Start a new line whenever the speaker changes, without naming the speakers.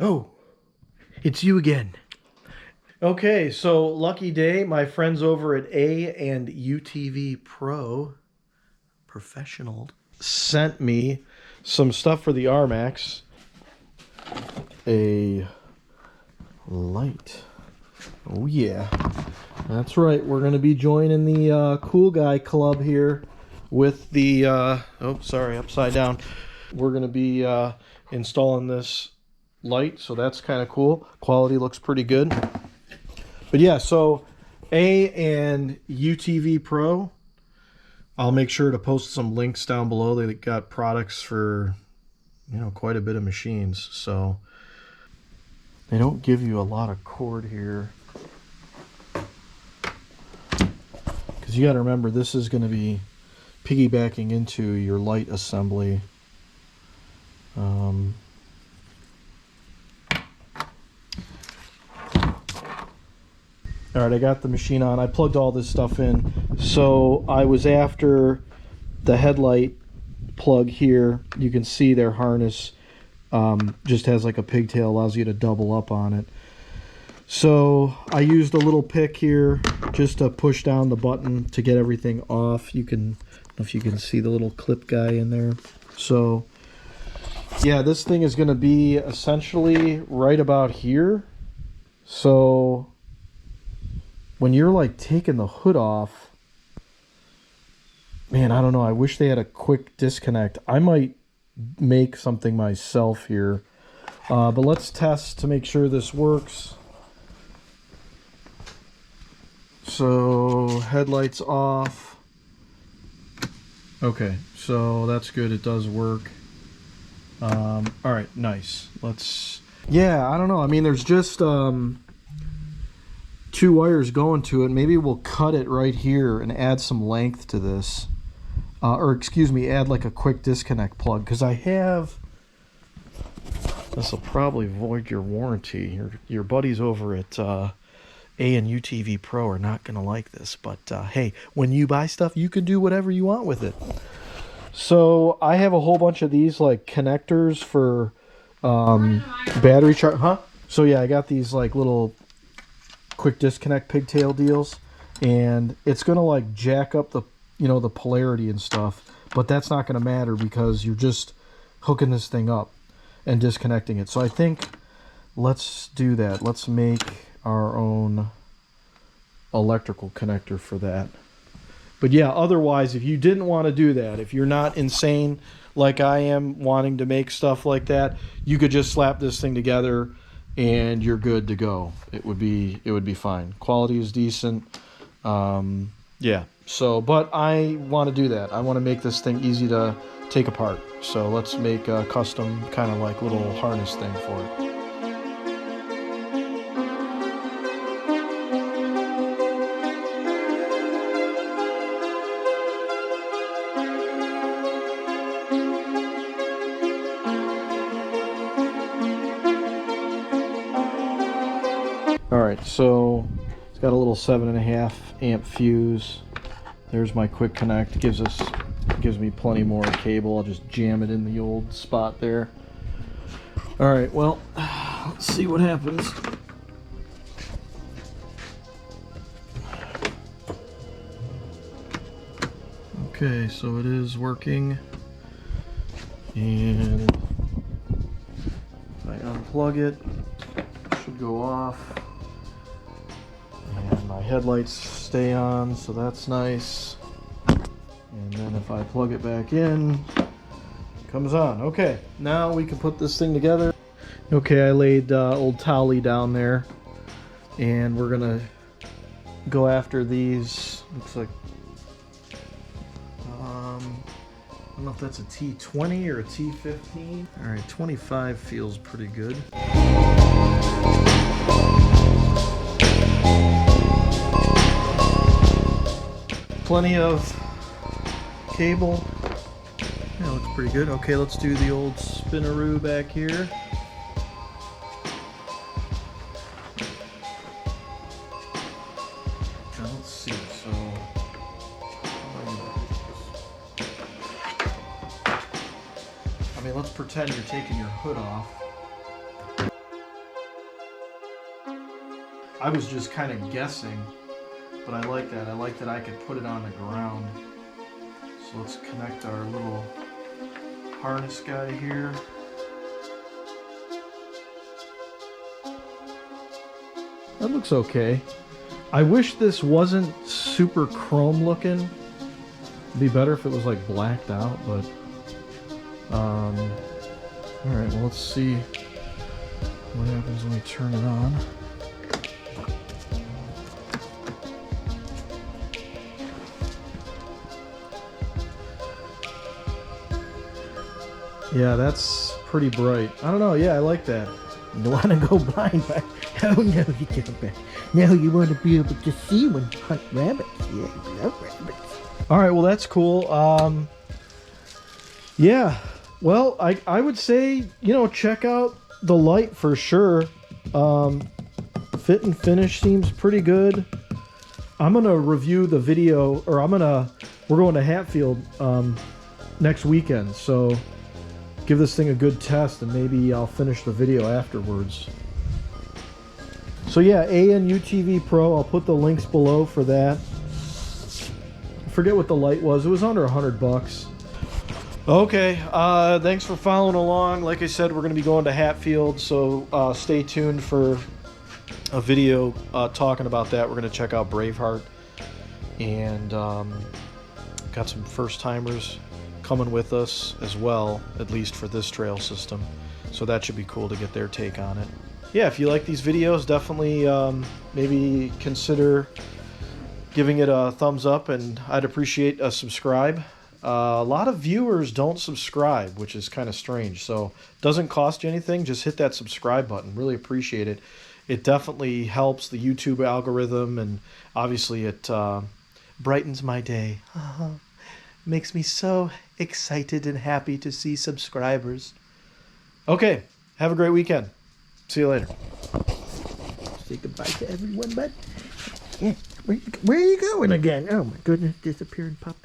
Oh, it's you again. Okay, so lucky day. My friends over at A and UTV Pro, professional, sent me some stuff for the RMAX. A light. Oh yeah, that's right. We're gonna be joining the cool guy club here with the oh sorry, upside down. We're gonna be installing this light, so that's kind of cool. Quality looks pretty good. But yeah, so A and UTV Pro, I'll make sure to post some links down below. They got products for, you know, quite a bit of machines. So they don't give you a lot of cord here, because you got to remember this is going to be piggybacking into your light assembly. All right, I got the machine on. I plugged all this stuff in. So I was after the headlight plug here. You can see their harness just has like a pigtail, allows you to double up on it. So I used a little pick here just to push down the button to get everything off. You can, I don't know if you can see the little clip guy in there. So yeah, this thing is going to be essentially right about here. So when you're like taking the hood off, man, I don't know. I wish they had a quick disconnect. I might make something myself here. But let's test to make sure this works. So headlights off. Okay, so that's good. It does work. All right, nice. Let's, yeah, I don't know. I mean, there's just two wires going to it. Maybe we'll cut it right here and add some length to this. Or excuse me, add like a quick disconnect plug, because I have, this will probably void your warranty. Your buddies over at A and UTV Pro are not going to like this, but hey, when you buy stuff, you can do whatever you want with it. So I have a whole bunch of these like connectors for battery charge. Huh? So yeah, I got these like little quick disconnect pigtail deals, and it's going to like jack up the, you know, the polarity and stuff, but that's not going to matter because you're just hooking this thing up and disconnecting it. So I think let's do that. Let's make our own electrical connector for that. But yeah, otherwise, if you didn't want to do that, if you're not insane like I am wanting to make stuff like that, you could just slap this thing together and you're good to go. It would be fine. Quality is decent. Yeah. So, but I want to do that. I want to make this thing easy to take apart. So let's make a custom kind of like little harness thing for it. Alright, so it's got a little 7.5 amp fuse. There's my quick connect. Gives me plenty more cable. I'll just jam it in the old spot there. Alright, well, let's see what happens. Okay, so it is working. And if I unplug it, it should go off. And my headlights stay on, so that's nice. And then if I plug it back in, it comes on. Okay, now we can put this thing together. Okay, I laid old Towley down there, and we're gonna go after these. Looks like I don't know if that's a T20 or a T15. All right, 25 feels pretty good. Plenty of cable. Yeah, looks pretty good. Okay, let's do the old spinneroo back here. Now let's see. So I mean, let's pretend you're taking your hood off. I was just kind of guessing, but I like that. I like that I could put it on the ground. So let's connect our little harness guy here. That looks okay. I wish this wasn't super chrome looking. It'd be better if it was like blacked out, but all right, well, let's see what happens when we turn it on. Yeah, that's pretty bright. I don't know. Yeah, I like that.
You don't want to go blind, right? Oh no, you can't. Now you want to be able to see when you hunt rabbits. Yeah, you love rabbits.
All right, well, that's cool. Yeah, well, I would say, you know, check out the Light for sure. Fit and finish seems pretty good. I'm gonna review the video, or we're going to Hatfield next weekend, so give this thing a good test, and maybe I'll finish the video afterwards. So yeah, A UTV PRO. I'll put the links below for that. I forget what the Light was. It was under $100. Okay, thanks for following along. Like I said, we're going to be going to Hatfield, so stay tuned for a video talking about that. We're going to check out Braveheart, and got some first-timers coming with us as well, at least for this trail system. So that should be cool to get their take on it. Yeah, if you like these videos, definitely maybe consider giving it a thumbs up, and I'd appreciate a subscribe. A lot of viewers don't subscribe, which is kind of strange. So it doesn't cost you anything. Just hit that subscribe button. Really appreciate it. It definitely helps the YouTube algorithm, and obviously it brightens my day. Makes me so excited and happy to see subscribers. Okay, have a great weekend. See you later.
Say goodbye to everyone, bud. Yeah, where are you going again? Oh my goodness, disappearing pup.